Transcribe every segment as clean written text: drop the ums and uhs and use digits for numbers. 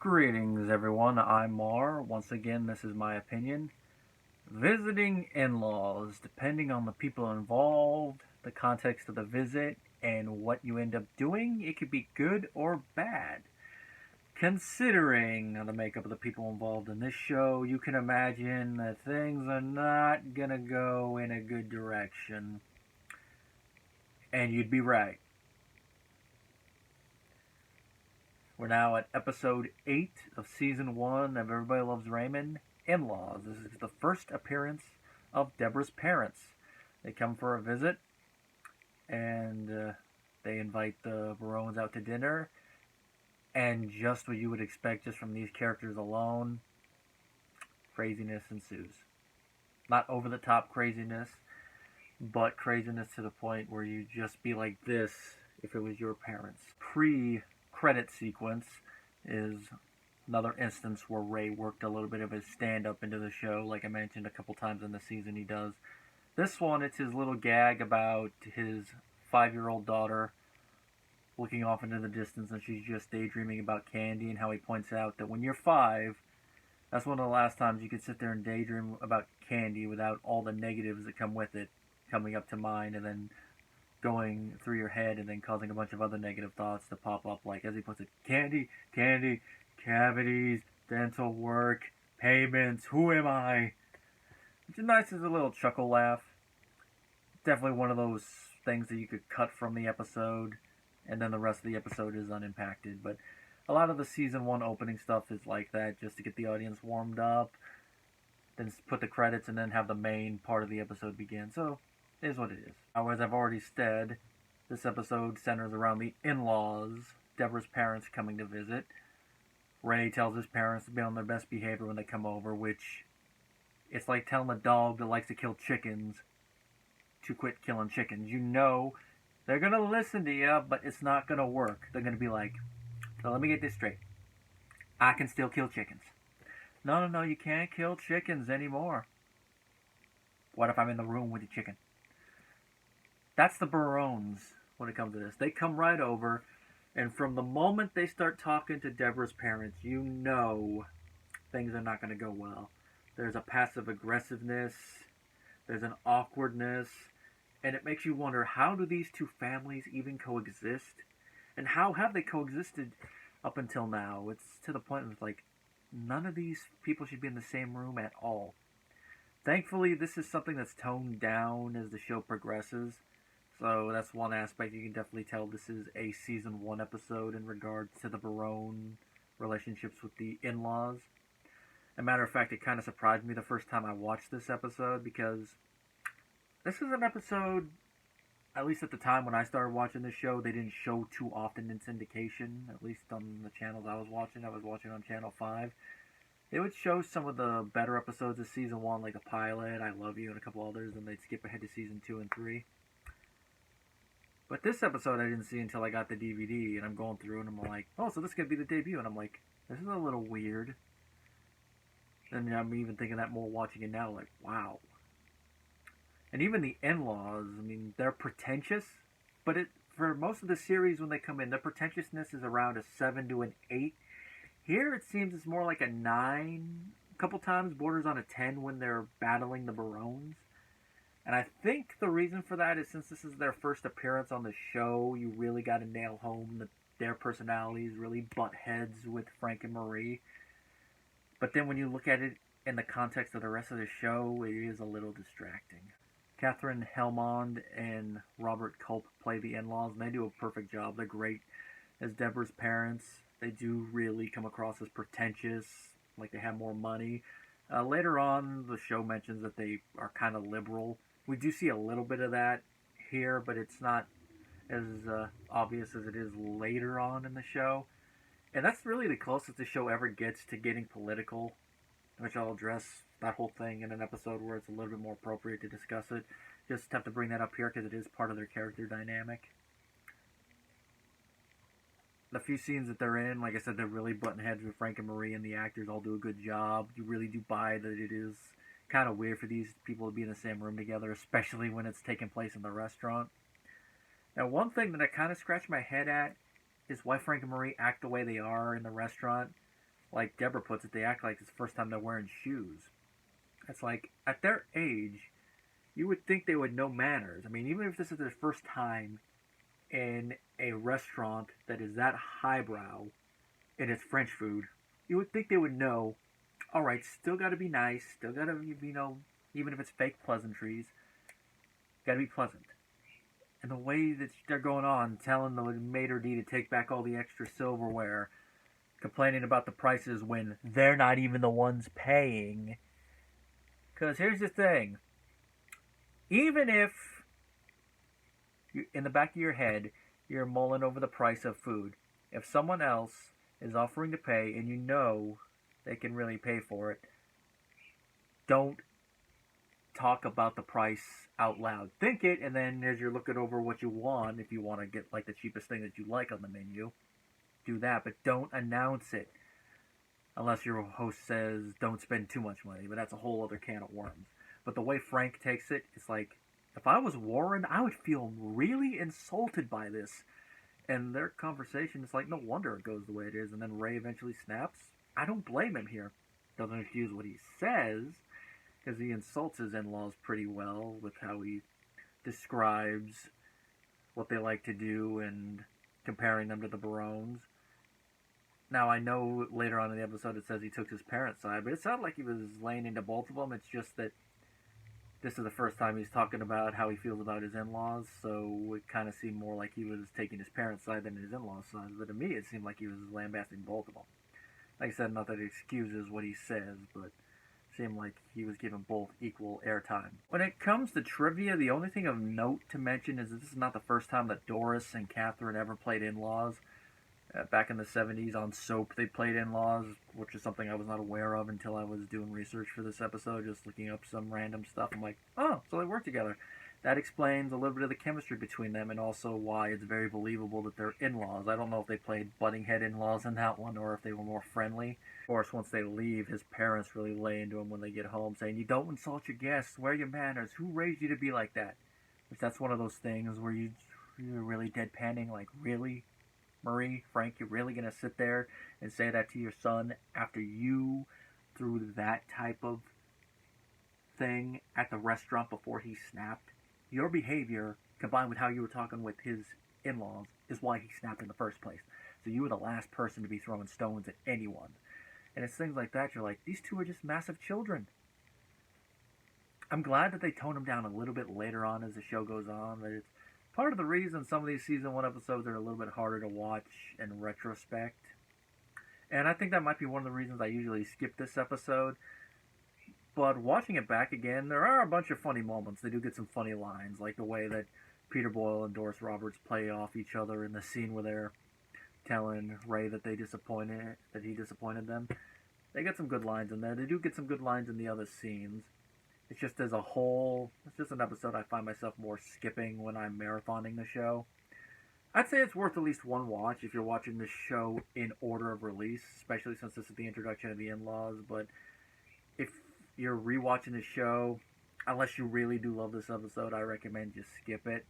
Greetings, everyone. I'm Mar. Once again, this is my opinion. Visiting in laws, depending on the people involved, the context of the visit, and what you end up doing, it could be good or bad. Considering the makeup of the people involved in this show, you can imagine that things are not gonna go in a good direction. And you'd be right. We're now at episode 8 of season 1 of Everybody Loves Raymond, In-Laws. This is the first appearance of Debra's parents. They come for a visit, and they invite the Barones out to dinner. And just what you would expect just from these characters alone, craziness ensues. Not over-the-top craziness, but craziness to the point where you'd just be like this if it was your parents. Pre-credit sequence is another instance where Ray worked a little bit of his stand-up into the show, like I mentioned a couple times in the season he does. This one, it's his little gag about his 5-year-old daughter looking off into the distance and she's just daydreaming about candy, and how he points out that when you're 5, that's one of the last times you could sit there and daydream about candy without all the negatives that come with it coming up to mind and then going through your head and then causing a bunch of other negative thoughts to pop up, like, as he puts it, candy, cavities, dental work, payments, who am I? Which is nice as a little chuckle laugh. Definitely one of those things that you could cut from the episode, and then the rest of the episode is unimpacted. But a lot of the season 1 opening stuff is like that, just to get the audience warmed up, then put the credits, and then have the main part of the episode begin. So, it is what it is. Now, as I've already said, this episode centers around the in-laws, Debra's parents coming to visit. Ray tells his parents to be on their best behavior when they come over, which it's like telling a dog that likes to kill chickens to quit killing chickens. You know they're going to listen to you, but it's not going to work. They're going to be like, so let me get this straight. I can still kill chickens. No, you can't kill chickens anymore. What if I'm in the room with the chicken? That's the Barones when it comes to this. They come right over, and from the moment they start talking to Debra's parents, you know things are not going to go well. There's a passive aggressiveness, there's an awkwardness, and it makes you wonder, how do these two families even coexist? And how have they coexisted up until now? It's to the point where it's like, none of these people should be in the same room at all. Thankfully, this is something that's toned down as the show progresses. So that's one aspect. You can definitely tell this is a season 1 episode in regards to the Barone relationships with the in-laws. As a matter of fact, it kind of surprised me the first time I watched this episode, because this is an episode, at least at the time when I started watching this show, they didn't show too often in syndication, at least on the channels I was watching. I was watching on Channel 5. They would show some of the better episodes of season 1, like the pilot, I Love You, and a couple others, and they'd skip ahead to season 2 and 3. But this episode I didn't see until I got the DVD, and I'm going through, and I'm like, oh, so this could be the debut, and I'm like, this is a little weird. And I'm even thinking that more watching it now, like, wow. And even the in-laws, I mean, they're pretentious, but for most of the series when they come in, the pretentiousness is around a 7 to an 8. Here it seems it's more like a 9, a couple times borders on a 10 when they're battling the Barones. And I think the reason for that is, since this is their first appearance on the show, you really got to nail home that their personalities really butt heads with Frank and Marie. But then when you look at it in the context of the rest of the show, it is a little distracting. Catherine Helmond and Robert Culp play the in-laws, and they do a perfect job. They're great as Debra's parents. They do really come across as pretentious, like they have more money. Later on, the show mentions that they are kind of liberal. We do see a little bit of that here, but it's not as obvious as it is later on in the show. And that's really the closest the show ever gets to getting political, which I'll address that whole thing in an episode where it's a little bit more appropriate to discuss it. Just have to bring that up here because it is part of their character dynamic. The few scenes that they're in, like I said, they're really butting heads with Frank and Marie, and the actors all do a good job. You really do buy that it is kind of weird for these people to be in the same room together, especially when it's taking place in the restaurant. Now, one thing that I kind of scratch my head at is why Frank and Marie act the way they are in the restaurant. like Debra puts it, they act like it's the first time they're wearing shoes. It's like, at their age, you would think they would know manners. I mean, even if this is their first time in a restaurant that is that highbrow and it's French food, you would think they would know, all right, still got to be nice, still got to, even if it's fake pleasantries, got to be pleasant. And the way that they're going on, telling the maitre d' to take back all the extra silverware, complaining about the prices when they're not even the ones paying. Because here's the thing. Even if, in the back of your head, you're mulling over the price of food, if someone else is offering to pay and you know they can really pay for it, don't talk about the price out loud. Think it, and then as you're looking over what you want, if you want to get like the cheapest thing that you like on the menu, do that, but don't announce it. Unless your host says don't spend too much money, but that's a whole other can of worms. But the way Frank takes it, it's like, if I was Warren, I would feel really insulted by this. And their conversation is like, no wonder it goes the way it is. And then Ray eventually snaps. I don't blame him here. Doesn't excuse what he says, because he insults his in-laws pretty well with how he describes what they like to do and comparing them to the Barones. Now, I know later on in the episode it says he took his parents' side, but it sounded like he was laying into both of them. It's just that this is the first time he's talking about how he feels about his in-laws, so it kind of seemed more like he was taking his parents' side than his in-laws' side. But to me, it seemed like he was lambasting both of them. Like I said, not that it excuses what he says, but it seemed like he was giving both equal airtime. When it comes to trivia, the only thing of note to mention is that this is not the first time that Doris and Catherine ever played in-laws. Back in the 70s on Soap, they played in-laws, which is something I was not aware of until I was doing research for this episode, just looking up some random stuff. I'm like, oh, so they work together. That explains a little bit of the chemistry between them, and also why it's very believable that they're in-laws. I don't know if they played butting head in-laws in that one, or if they were more friendly. Of course, once they leave, his parents really lay into him when they get home, saying, you don't insult your guests, wear your manners, who raised you to be like that? Which that's one of those things where you're really deadpanning, like, really? Marie, Frank, you're really going to sit there and say that to your son after you threw that type of thing at the restaurant before he snapped? Your behavior, combined with how you were talking with his in-laws, is why he snapped in the first place. So you were the last person to be throwing stones at anyone. And it's things like that, you're like, these two are just massive children. I'm glad that they tone them down a little bit later on as the show goes on, that it's part of the reason some of these season 1 episodes are a little bit harder to watch in retrospect. And I think that might be one of the reasons I usually skip this episode. But watching it back again, there are a bunch of funny moments. They do get some funny lines, like the way that Peter Boyle and Doris Roberts play off each other in the scene where they're telling Ray that he disappointed them. They get some good lines in there. They do get some good lines in the other scenes. It's just as a whole, it's just an episode I find myself more skipping when I'm marathoning the show. I'd say it's worth at least one watch if you're watching the show in order of release, especially since this is the introduction of the in-laws. But if you're rewatching the show, unless you really do love this episode, I recommend just skip it.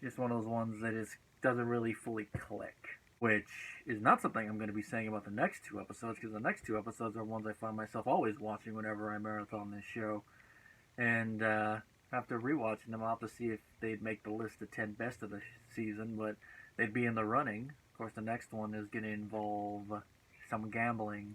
Just one of those ones that doesn't really fully click. Which is not something I'm going to be saying about the next 2 episodes, because the next 2 episodes are ones I find myself always watching whenever I marathon this show. And after rewatching them, I'll have to see if they'd make the list of 10 best of the season, but they'd be in the running. Of course, the next one is going to involve some gambling